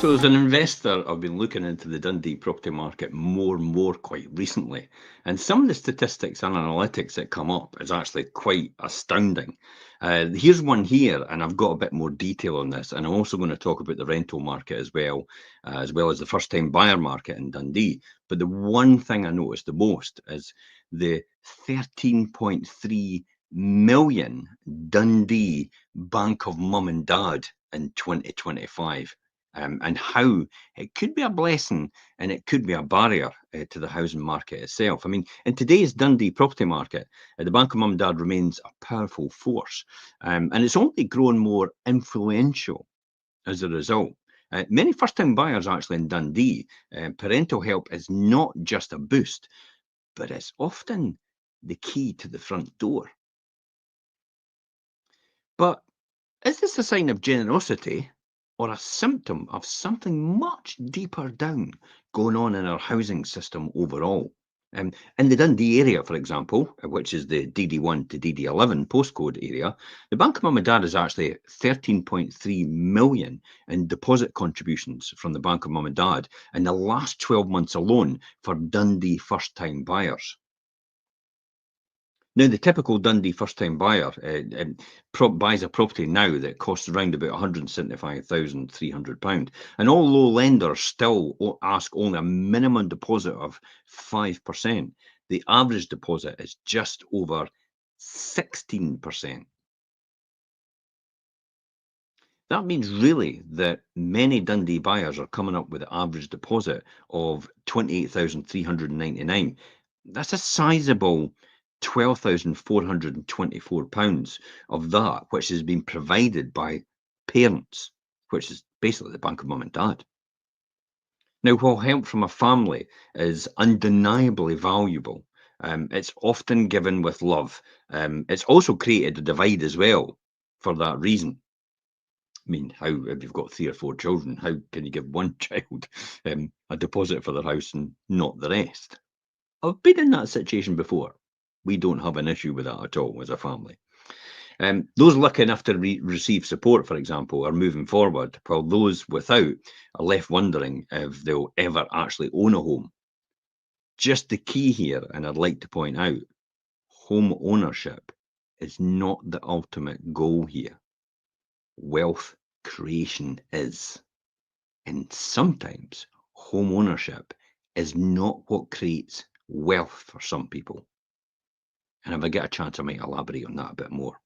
So, as an investor, I've been looking into the Dundee property market more and more quite recently. And some of the statistics and analytics that come up is actually quite astounding. Here's one here, and I've got a bit more detail on this. And I'm also going to talk about the rental market as well as the first time buyer market in Dundee. But the one thing I noticed the most is the 13.3 million Dundee Bank of Mum and Dad in 2025. And how it could be a blessing and it could be a barrier to the housing market itself. I mean, in today's Dundee property market, the Bank of Mum and Dad remains a powerful force, and it's only grown more influential as a result. Many first-time buyers actually in Dundee, parental help is not just a boost, but it's often the key to the front door. But is this a sign of generosity or a symptom of something much deeper down going on in our housing system overall? In the Dundee area, for example, which is the DD1 to DD11 postcode area, the Bank of Mum and Dad is actually 13.3 million in deposit contributions from the Bank of Mum and Dad in the last 12 months alone for Dundee first-time buyers. Now, the typical Dundee first-time buyer buys a property now that costs around about £175,300. And although lenders still ask only a minimum deposit of 5%, the average deposit is just over 16%. That means really that many Dundee buyers are coming up with an average deposit of 28,399. That's a sizable £12,424 of that, which has been provided by parents, which is basically the Bank of Mum and Dad. Now, while help from a family is undeniably valuable, it's often given with love. It's also created a divide as well for that reason. I mean, how if you've got 3 or 4 children, how can you give one child a deposit for their house and not the rest? I've been in that situation before. We don't have an issue with that at all as a family. Those lucky enough to receive support, for example, are moving forward, while those without are left wondering if they'll ever actually own a home. Just the key here, and I'd like to point out, home ownership is not the ultimate goal here. Wealth creation is. And sometimes home ownership is not what creates wealth for some people. And if I get a chance, I might elaborate on that a bit more.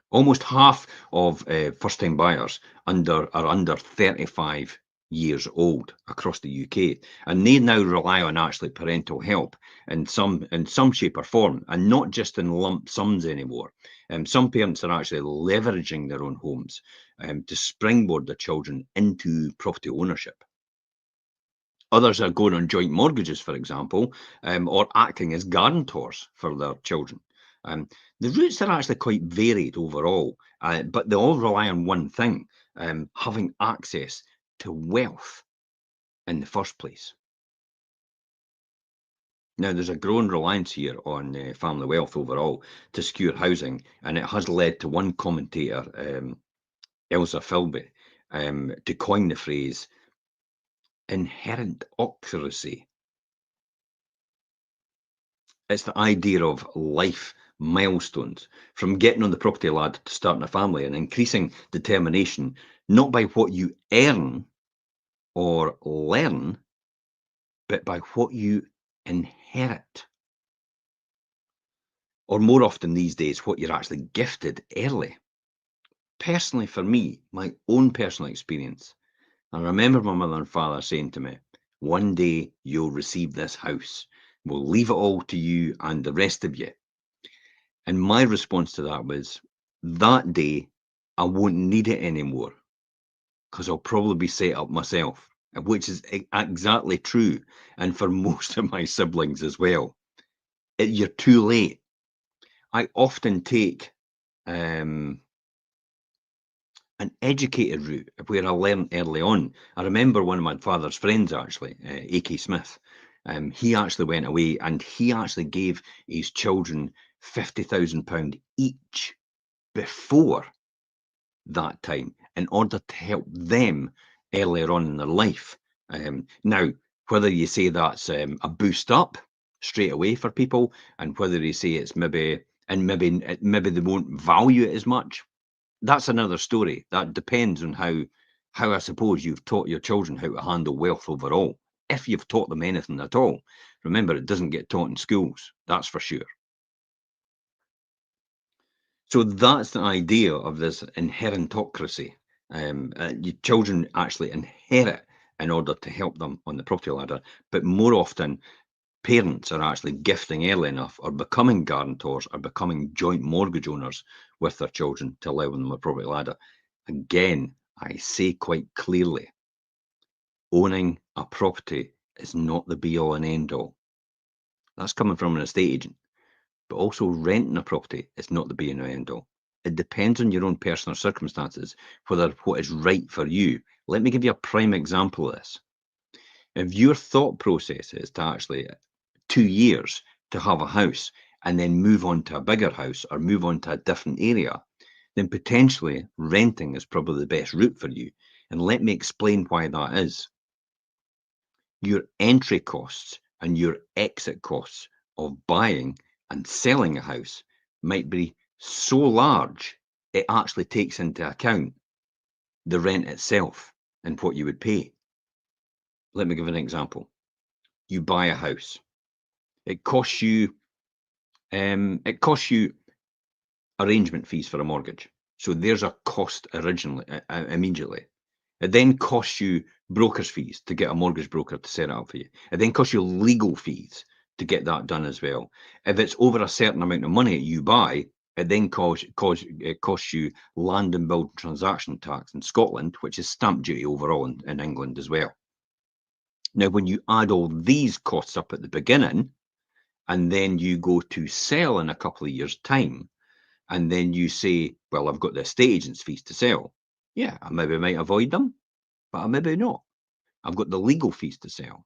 Almost half of first-time buyers are under 35 years old across the UK, and they now rely on actually parental help in some shape or form, and not just in lump sums anymore. Some parents are actually leveraging their own homes to springboard their children into property ownership. Others are going on joint mortgages, for example, or acting as guarantors for their children. The routes are actually quite varied overall, but they all rely on one thing, having access to wealth in the first place. Now, there's a growing reliance here on family wealth overall to secure housing, and it has led to one commentator, Elsa Philby, to coin the phrase inherent ocracy. It's the idea of life milestones, from getting on the property ladder to starting a family, and increasing determination, not by what you earn or learn, but by what you inherit. Or more often these days, what you're actually gifted early. Personally, for me, my own personal experience, I remember my mother and father saying to me, one day you'll receive this house. We'll leave it all to you and the rest of you. And my response to that was, that day, I won't need it anymore because I'll probably be set up myself, which is exactly true. And for most of my siblings as well. You're too late. I often take an educated route where I learned early on. I remember one of my father's friends, actually, A.K. Smith. He actually went away and he actually gave his children £50,000 each before that time in order to help them earlier on in their life. Now, whether you say that's a boost up straight away for people, and whether you say it's maybe they won't value it as much, that's another story. That depends on how I suppose you've taught your children how to handle wealth overall. If you've taught them anything at all, remember it doesn't get taught in schools. That's for sure. So that's the idea of this inherentocracy. Your children actually inherit in order to help them on the property ladder, but more often parents are actually gifting early enough or becoming guarantors or becoming joint mortgage owners with their children to allow them a property ladder. Again, I say quite clearly, owning a property is not the be all and end all. That's coming from an estate agent. But also renting a property is not the be and end all. It depends on your own personal circumstances, whether what is right for you. Let me give you a prime example of this. If your thought process is to actually 2 years to have a house and then move on to a bigger house or move on to a different area, then potentially renting is probably the best route for you. And let me explain why that is. Your entry costs and your exit costs of buying and selling a house might be so large, it actually takes into account the rent itself and what you would pay. Let me give an example. You buy a house. It costs you it costs you arrangement fees for a mortgage. So there's a cost originally, immediately. It then costs you broker's fees to get a mortgage broker to set it up for you. It then costs you legal fees to get that done as well. If it's over a certain amount of money you buy, it then costs you land and building transaction tax in Scotland, which is stamp duty overall in England as well. Now, when you add all these costs up at the beginning, and then you go to sell in a couple of years' time, and then you say, well, I've got the estate agent's fees to sell. Yeah, I maybe might avoid them, but I maybe not. I've got the legal fees to sell.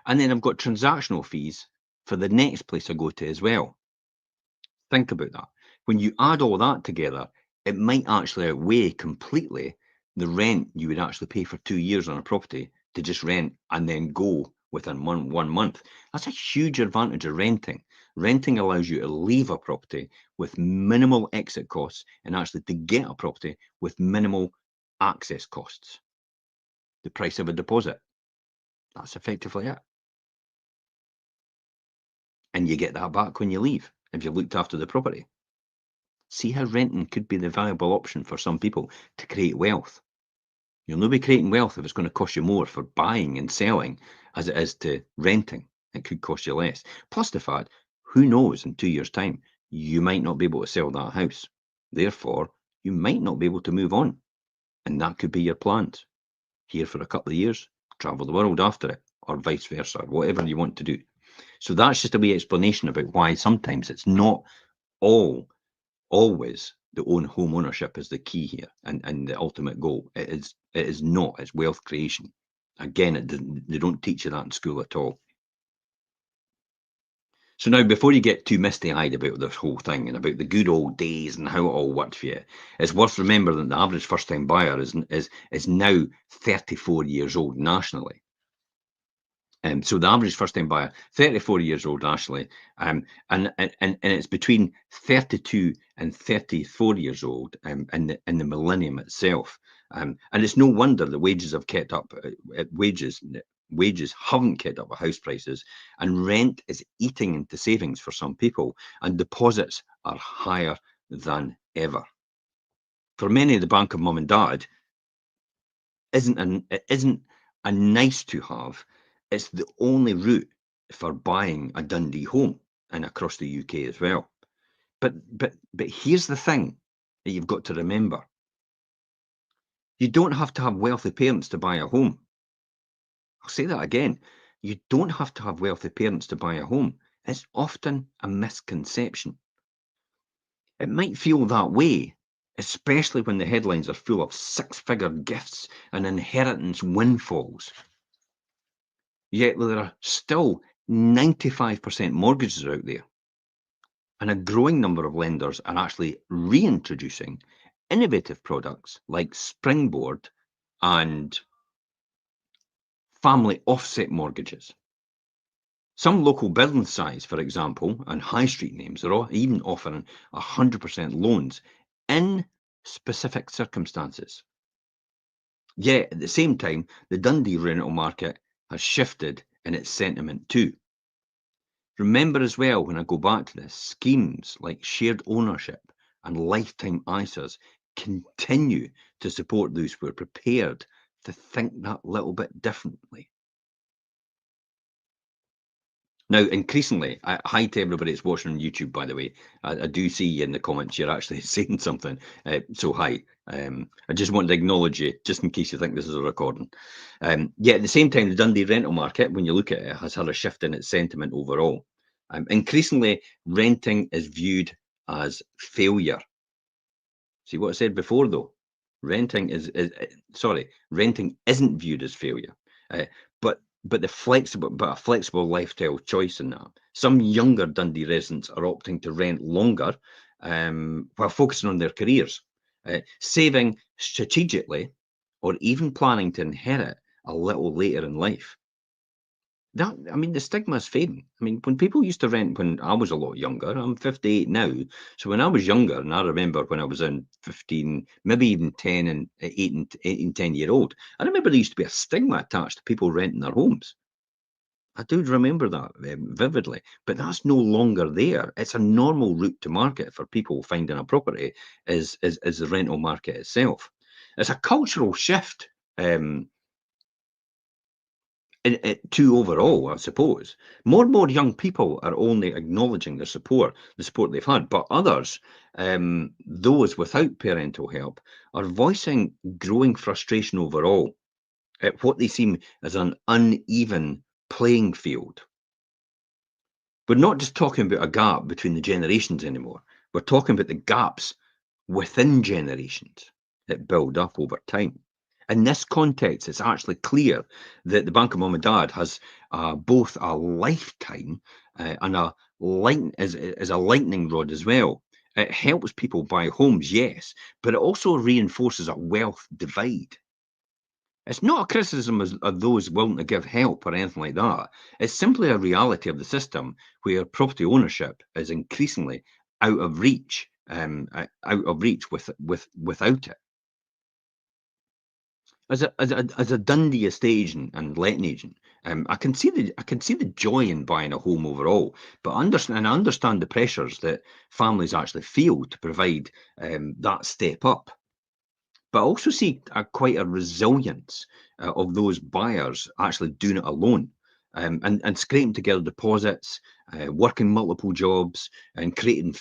And then I've got transactional fees for the next place I go to as well. Think about that. When you add all that together, it might actually outweigh completely the rent you would actually pay for 2 years on a property to just rent and then go within 1 month. That's a huge advantage of renting. Renting allows you to leave a property with minimal exit costs and actually to get a property with minimal access costs. The price of a deposit. That's effectively it. And you get that back when you leave if you've looked after the property. See how renting could be the valuable option for some people to create wealth. You'll not be creating wealth if it's going to cost you more for buying and selling as it is to renting. It could cost you less. Plus the fact, who knows, in 2 years' time, you might not be able to sell that house. Therefore, you might not be able to move on. And that could be your plans. Here for a couple of years, travel the world after it, or vice versa, whatever you want to do. So that's just a wee explanation about why sometimes it's not always the own home ownership is the key here and the ultimate goal. It is not. It's wealth creation. Again, they don't teach you that in school at all. So now, before you get too misty-eyed about this whole thing and about the good old days and how it all worked for you, it's worth remembering that the average first-time buyer is now 34 years old nationally. So the average first-time buyer, 34 years old nationally, and it's between 32 and 34 years old in the millennium itself. And it's no wonder that wages have kept up. Wages haven't kept up with house prices, and rent is eating into savings for some people, and deposits are higher than ever. For many, the bank of mum and dad it isn't a nice to have. It's the only route for buying a Dundee home and across the UK as well. But here's the thing that you've got to remember. You don't have to have wealthy parents to buy a home. I'll say that again. You don't have to have wealthy parents to buy a home. It's often a misconception. It might feel that way, especially when the headlines are full of six-figure gifts and inheritance windfalls. Yet there are still 95% mortgages out there. And a growing number of lenders are actually reintroducing innovative products like Springboard and family offset mortgages. Some local building sites, for example, and high street names are even offering 100% loans in specific circumstances. Yet at the same time, the Dundee rental market has shifted in its sentiment too. Remember as well, when I go back to this, schemes like shared ownership and lifetime ISAs continue to support those who are prepared to think that little bit differently. Now, increasingly, hi to everybody that's watching on YouTube, by the way. I do see in the comments you're actually saying something. So hi. I just wanted to acknowledge you, just in case you think this is a recording. Yeah, at the same time, the Dundee rental market, when you look at it, has had a shift in its sentiment overall. Increasingly, renting is viewed as failure. See what I said before, though? Renting renting isn't viewed as failure. Uh, but a flexible lifestyle choice in that. Some younger Dundee residents are opting to rent longer while focusing on their careers, saving strategically, or even planning to inherit a little later in life. The stigma is fading. I mean, when people used to rent when I was a lot younger, I'm 58 now. So when I was younger, and I remember when I was in 15, maybe even 10 and 8 and 10 year old, I remember there used to be a stigma attached to people renting their homes. I do remember that vividly, but that's no longer there. It's a normal route to market for people finding a property is the rental market itself. It's a cultural shift. To overall, I suppose. More and more young people are only acknowledging the support they've had, but others, those without parental help, are voicing growing frustration overall at what they seem as an uneven playing field. We're not just talking about a gap between the generations anymore. We're talking about the gaps within generations that build up over time. In this context, it's actually clear that the Bank of Mum and Dad has both a lifetime and is a lightning rod as well. It helps people buy homes, yes, but it also reinforces a wealth divide. It's not a criticism of those willing to give help or anything like that. It's simply a reality of the system where property ownership is increasingly out of reach without it. As a Dundee estate agent and letting agent, I can see the joy in buying a home overall, but I understand the pressures that families actually feel to provide that step up. But I also see quite a resilience of those buyers actually doing it alone, and scraping together deposits, working multiple jobs, and creating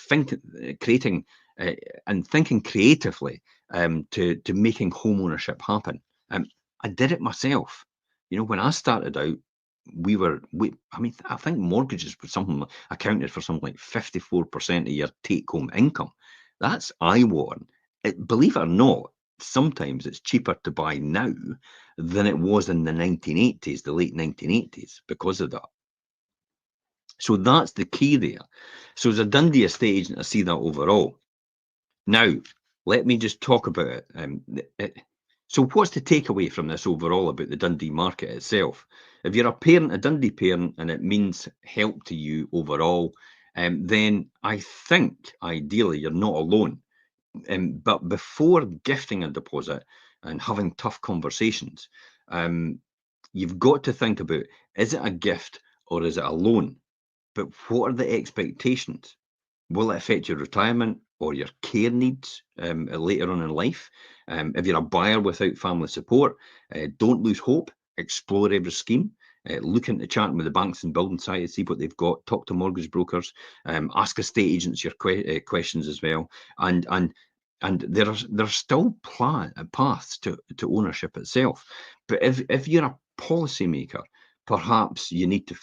and thinking creatively to making home ownership happen. I did it myself. You know, when I started out, I think mortgages were accounted for something like 54% of your take-home income. That's eye-watering. Believe it or not, sometimes it's cheaper to buy now than it was in the 1980s, the late 1980s, because of that. So that's the key there. So as a Dundee estate agent, I see that overall. Now, let me just talk about it. So what's the takeaway from this overall about the Dundee market itself? If you're a Dundee parent, and it means help to you overall, then I think ideally you're not alone. But before gifting a deposit and having tough conversations, you've got to think about, is it a gift or is it a loan? But what are the expectations? Will it affect your retirement or your care needs later on in life? If you're a buyer without family support, don't lose hope. Explore every scheme. Look into chatting with the banks and building sites, see what they've got. Talk to mortgage brokers. Ask estate agents your questions as well. And there are still paths to ownership itself. But if you're a policymaker, perhaps you need to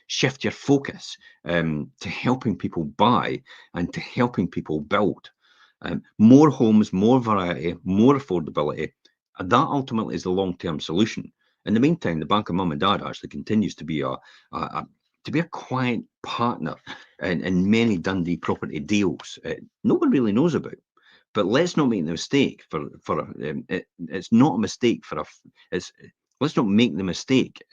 shift your focus to helping people buy and to helping people build. More homes, more variety, more affordability. And that ultimately is the long-term solution. In the meantime, the Bank of Mum and Dad actually continues to be a quiet partner in many Dundee property deals. No one really knows about. But let's not make the mistake it's not a mistake it's Let's not make the mistake.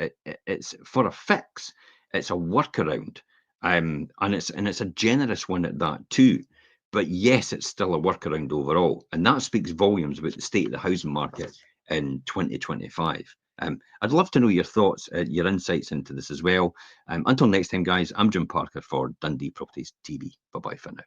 It's for a fix. It's a workaround, and it's a generous one at that too. But yes, it's still a workaround overall, and that speaks volumes about the state of the housing market in 2025. I'd love to know your thoughts, your insights into this as well. Until next time, guys, I'm Jim Parker for Dundee Properties TV. Bye bye for now.